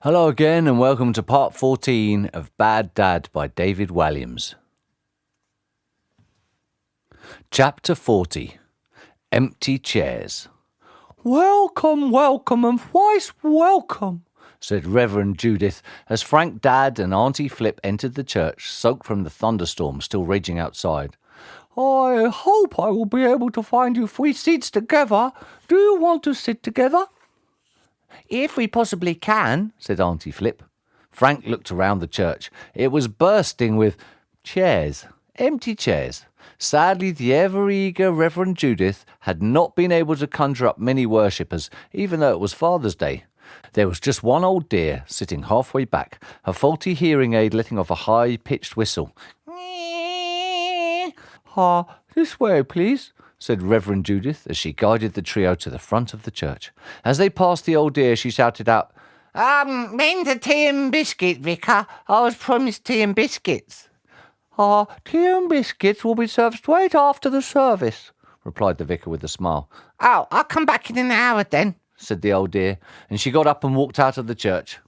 Hello again and welcome to part 14 of Bad Dad by David Walliams. Chapter 40. Empty Chairs. "Welcome, welcome and thrice welcome," said Reverend Judith as Frank, Dad and Auntie Flip entered the church, soaked from the thunderstorm still raging outside. "I hope I will be able to find you 3 seats together. Do you want to sit together?" "If we possibly can," said Auntie Flip. Frank looked around the church. It was bursting with chairs, empty chairs. Sadly, the ever-eager Reverend Judith had not been able to conjure up many worshippers, even though it was Father's Day. There was just one old dear sitting halfway back, her faulty hearing aid letting off a high-pitched whistle. "This way, please," said Reverend Judith as she guided the trio to the front of the church. As they passed the old dear, she shouted out, "Means a tea and biscuit, Vicar. I was promised tea and biscuits." "Tea and biscuits will be served straight after the service," replied the vicar with a smile. "Oh, I'll come back in an hour then," said the old dear, and she got up and walked out of the church.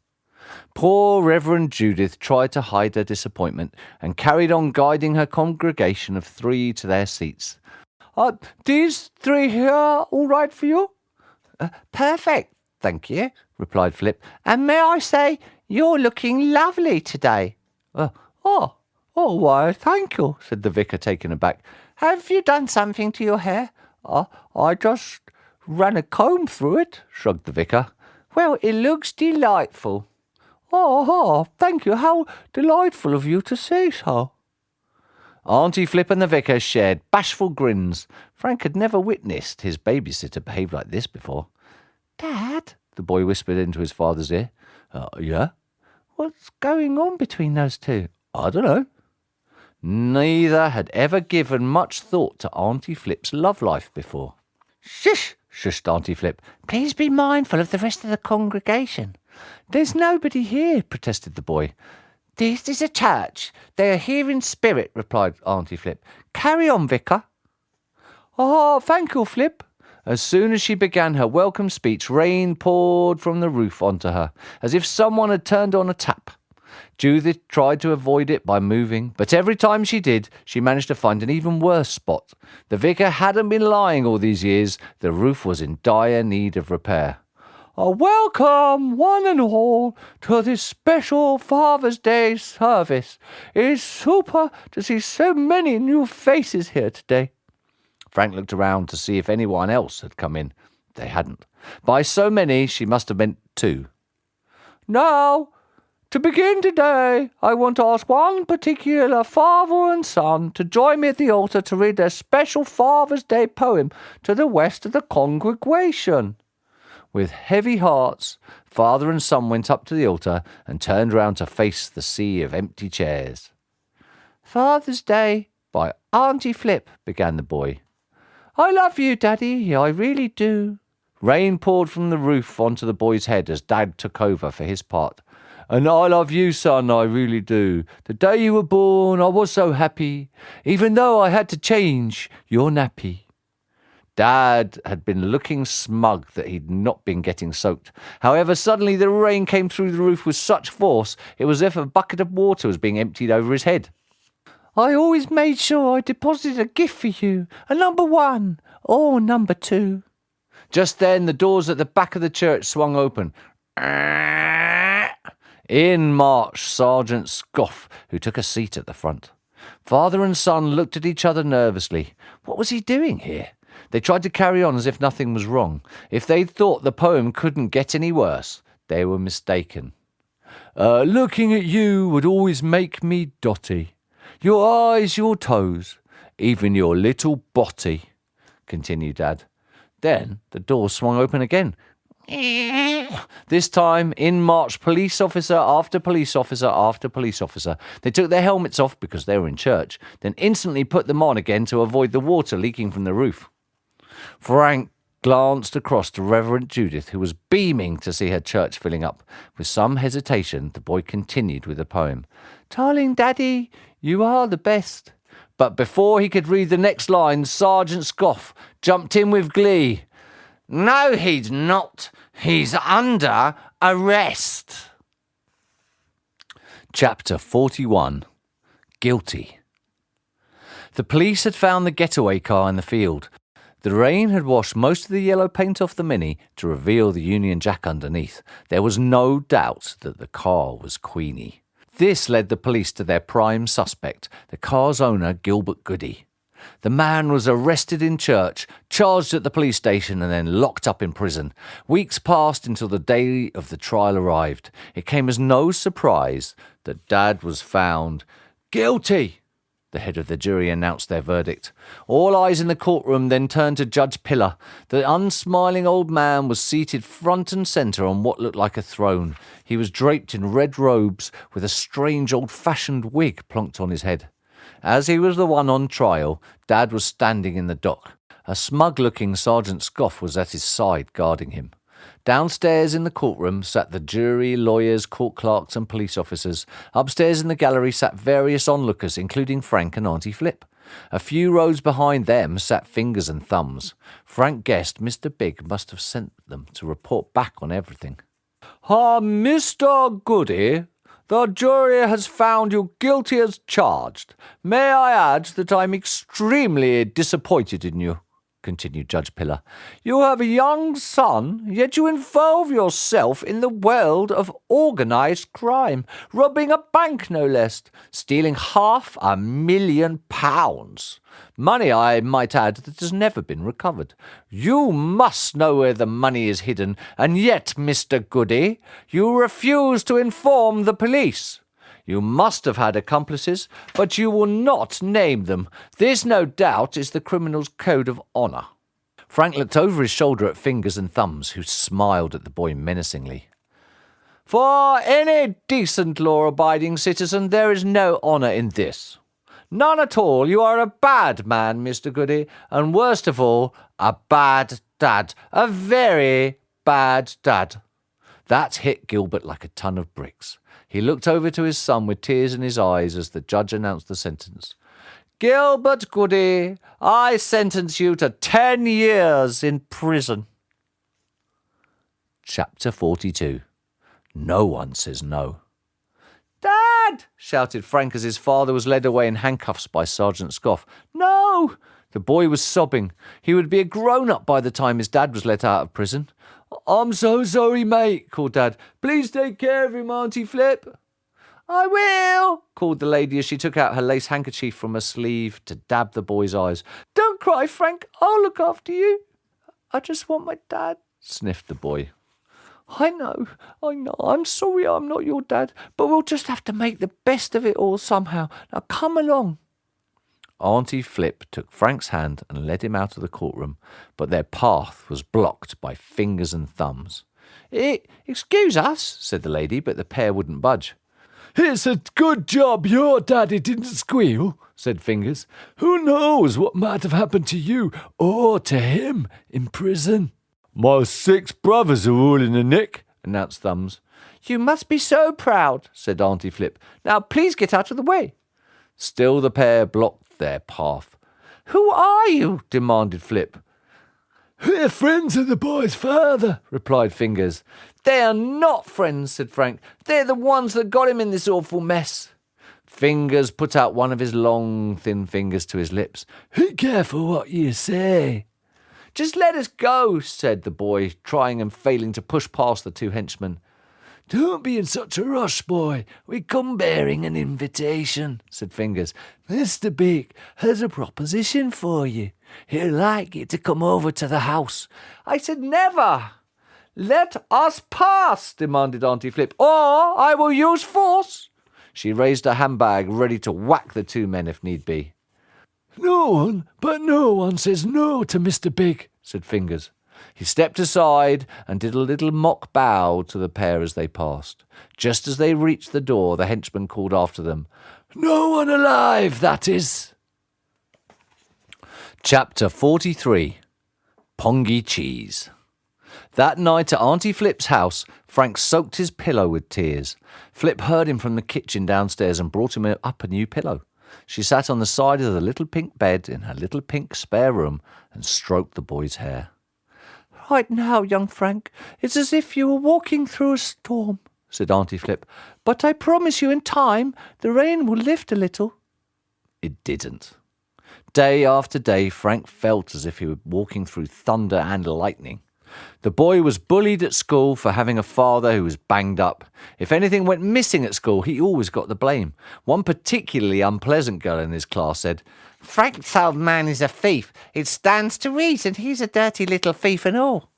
Poor Reverend Judith tried to hide her disappointment and carried on guiding her congregation of 3 to their seats. "These 3 here all right for you?" "Perfect, thank you," replied Flip. "And may I say, you're looking lovely today." Why, thank you," said the vicar, taken aback. "Have you done something to your hair?" I just ran a comb through it," shrugged the vicar. "Well, it looks delightful." Thank you. How delightful of you to say so." Auntie Flip and the vicar shared bashful grins. Frank had never witnessed his babysitter behave like this before. "Dad," the boy whispered into his father's ear. Yeah? "What's going on between those two?" "I don't know." Neither had ever given much thought to Auntie Flip's love life before. "Shush!" shushed Auntie Flip. "Please be mindful of the rest of the congregation." "There's nobody here," protested the boy. "This is a church. They are here in spirit," replied Auntie Flip. "Carry on, Vicar." Thank you, Flip." As soon as she began her welcome speech, rain poured from the roof onto her, as if someone had turned on a tap. Judith tried to avoid it by moving, but every time she did, she managed to find an even worse spot. The vicar hadn't been lying all these years. The roof was in dire need of repair. "Welcome, one and all, to this special Father's Day service. It's super to see so many new faces here today." Frank looked around to see if anyone else had come in. They hadn't. By so many, she must have meant 2. "Now, to begin today, I want to ask one particular father and son to join me at the altar to read their special Father's Day poem to the rest of the congregation." With heavy hearts, father and son went up to the altar and turned round to face the sea of empty chairs. "Father's Day by Auntie Flip," began the boy. "I love you, Daddy, I really do." Rain poured from the roof onto the boy's head as Dad took over for his part. "And I love you, son, I really do. The day you were born, I was so happy, even though I had to change your nappy." Dad had been looking smug that he'd not been getting soaked. However, suddenly the rain came through the roof with such force, it was as if a bucket of water was being emptied over his head. "I always made sure I deposited a gift for you, a number 1 or number 2. Just then, the doors at the back of the church swung open. In marched Sergeant Scoff, who took a seat at the front. Father and son looked at each other nervously. What was he doing here? They tried to carry on as if nothing was wrong. If they'd thought the poem couldn't get any worse, they were mistaken. "Looking at you would always make me dotty. Your eyes, your toes, even your little botty," continued Dad. Then the door swung open again. This time, in marched police officer after police officer after police officer. They took their helmets off because they were in church, then instantly put them on again to avoid the water leaking from the roof. Frank glanced across to Reverend Judith, who was beaming to see her church filling up. With some hesitation, the boy continued with the poem. "Darling Daddy, you are the best." But before he could read the next line, Sergeant Scoff jumped in with glee. "No, he's not. He's under arrest." Chapter 41. Guilty. The police had found the getaway car in the field. The rain had washed most of the yellow paint off the Mini to reveal the Union Jack underneath. There was no doubt that the car was Queenie. This led the police to their prime suspect, the car's owner, Gilbert Goody. The man was arrested in church, charged at the police station, and then locked up in prison. Weeks passed until the day of the trial arrived. It came as no surprise that Dad was found guilty. The head of the jury announced their verdict. All eyes in the courtroom then turned to Judge Pillar. The unsmiling old man was seated front and centre on what looked like a throne. He was draped in red robes with a strange old-fashioned wig plonked on his head. As he was the one on trial, Dad was standing in the dock. A smug-looking Sergeant Scoff was at his side, guarding him. Downstairs in the courtroom sat the jury, lawyers, court clerks and police officers. Upstairs in the gallery sat various onlookers, including Frank and Auntie Flip. A few rows behind them sat Fingers and Thumbs. Frank guessed Mr. Big must have sent them to report back on everything. Mr. Goody, the jury has found you guilty as charged. May I add that I'm extremely disappointed in you, continued Judge Pillar. You have a young son, yet you involve yourself in the world of organised crime, robbing a bank no less, stealing £500,000. Money, I might add, that has never been recovered. You must know where the money is hidden, and yet, Mr. Goody, you refuse to inform the police. You must have had accomplices, but you will not name them. This, no doubt, is the criminal's code of honour. Frank looked over his shoulder at Fingers and Thumbs, who smiled at the boy menacingly. For any decent law-abiding citizen, there is no honour in this. None at all. You are a bad man, Mr. Goody, and worst of all, a bad dad. A very bad dad. That hit Gilbert like a ton of bricks. He looked over to his son with tears in his eyes as the judge announced the sentence. Gilbert Goody, I sentence you to 10 years in prison. Chapter 42. No one says no. Dad! Shouted Frank as his father was led away in handcuffs by Sergeant Scoff. No! The boy was sobbing. He would be a grown-up by the time his dad was let out of prison. I'm so sorry, mate, called Dad. Please take care of him, Auntie Flip. I will, called the lady as she took out her lace handkerchief from her sleeve to dab the boy's eyes. Don't cry, Frank. I'll look after you. I just want my dad, sniffed the boy. I know. I'm sorry I'm not your dad, but we'll just have to make the best of it all somehow. Now come along. Auntie Flip took Frank's hand and led him out of the courtroom, but their path was blocked by Fingers and Thumbs. Excuse us, said the lady, but the pair wouldn't budge. It's a good job your daddy didn't squeal, said Fingers. Who knows what might have happened to you or to him in prison? My 6 brothers are all in the nick, announced Thumbs. You must be so proud, said Auntie Flip. Now please get out of the way. Still the pair blocked their path. Who are you? Demanded Flip. We're friends of the boy's father, replied Fingers. They are not friends, said Frank. They're the ones that got him in this awful mess. Fingers put out one of his long, thin fingers to his lips. Be careful what you say. Just let us go, said the boy, trying and failing to push past the 2 henchmen. Don't be in such a rush, boy. We come bearing an invitation, said Fingers. Mr. Big has a proposition for you. He'd like you to come over to the house. I said never. Let us pass, demanded Auntie Flip, or I will use force. She raised her handbag, ready to whack the 2 men if need be. No one says no to Mr. Big, said Fingers. He stepped aside and did a little mock bow to the pair as they passed. Just as they reached the door, the henchman called after them. No one alive, that is. Chapter 43. Pongy Cheese. That night at Auntie Flip's house, Frank soaked his pillow with tears. Flip heard him from the kitchen downstairs and brought him up a new pillow. She sat on the side of the little pink bed in her little pink spare room and stroked the boy's hair. Right now, young Frank, it's as if you were walking through a storm, said Auntie Flip. "But I promise you in time the rain will lift a little." It didn't. Day after day, Frank felt as if he were walking through thunder and lightning. The boy was bullied at school for having a father who was banged up. If anything went missing at school, he always got the blame. One particularly unpleasant girl in his class said, "Frank's old man is a thief. It stands to reason he's a dirty little thief and all."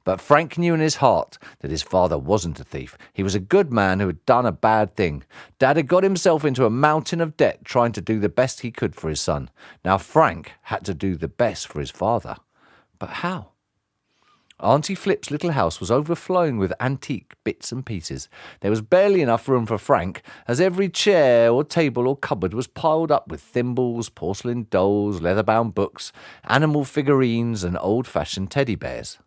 But Frank knew in his heart that his father wasn't a thief. He was a good man who had done a bad thing. Dad had got himself into a mountain of debt trying to do the best he could for his son. Now Frank had to do the best for his father. But how? Auntie Flip's little house was overflowing with antique bits and pieces. There was barely enough room for Frank, as every chair or table or cupboard was piled up with thimbles, porcelain dolls, leather-bound books, animal figurines and old-fashioned teddy bears.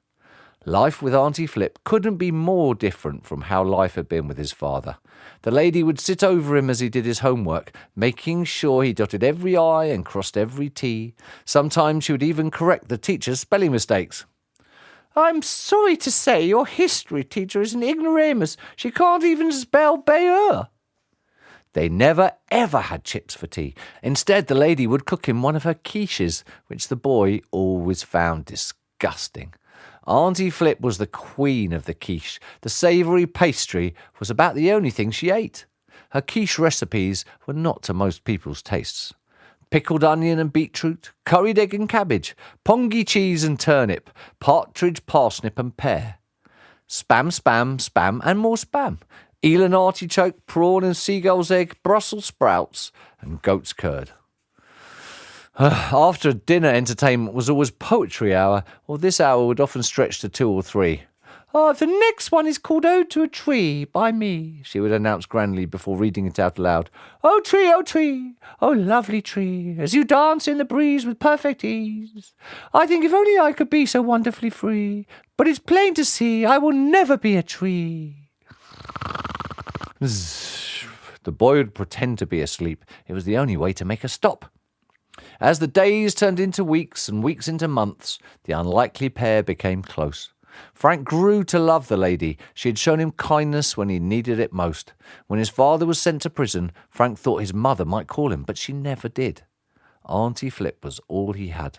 Life with Auntie Flip couldn't be more different from how life had been with his father. The lady would sit over him as he did his homework, making sure he dotted every I and crossed every T. Sometimes she would even correct the teacher's spelling mistakes. "I'm sorry to say your history teacher is an ignoramus. She can't even spell Bayer." They never ever had chips for tea. Instead, the lady would cook him one of her quiches, which the boy always found disgusting. Auntie Flip was the queen of the quiche. The savoury pastry was about the only thing she ate. Her quiche recipes were not to most people's tastes. Pickled onion and beetroot, curried egg and cabbage, pongy cheese and turnip, partridge, parsnip and pear. Spam, spam, spam and more spam. Eel and artichoke, prawn and seagull's egg, Brussels sprouts and goat's curd. After dinner entertainment was always poetry hour, or this hour would often stretch to 2 or 3. "The next one is called Ode to a Tree by me," she would announce grandly before reading it out aloud. Oh tree, oh lovely tree, as you dance in the breeze with perfect ease. I think if only I could be so wonderfully free, but it's plain to see I will never be a tree." Zzz. The boy would pretend to be asleep. It was the only way to make her stop. As the days turned into weeks and weeks into months, the unlikely pair became close. Frank grew to love the lady. She had shown him kindness when he needed it most. When his father was sent to prison, Frank thought his mother might call him, but she never did. Auntie Flip was all he had.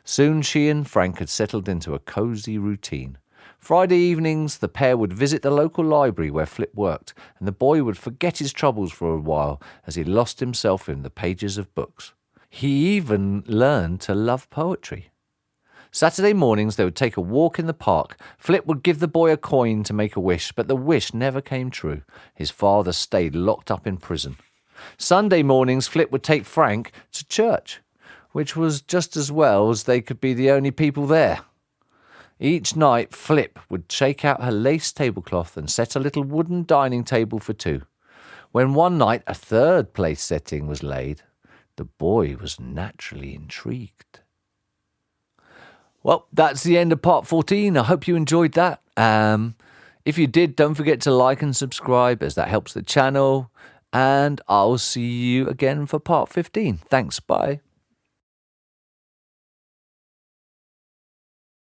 Soon she and Frank had settled into a cosy routine. Friday evenings, the pair would visit the local library where Flip worked, and the boy would forget his troubles for a while as he lost himself in the pages of books. He even learned to love poetry. Saturday mornings they would take a walk in the park. Flip would give the boy a coin to make a wish, but the wish never came true. His father stayed locked up in prison. Sunday mornings Flip would take Frank to church, which was just as well as they could be the only people there. Each night Flip would shake out her lace tablecloth and set a little wooden dining table for 2. When one night a third place setting was laid, the boy was naturally intrigued. Well, that's the end of part 14. I hope you enjoyed that. If you did, don't forget to like and subscribe, as that helps the channel. And I'll see you again for part 15. Thanks. Bye.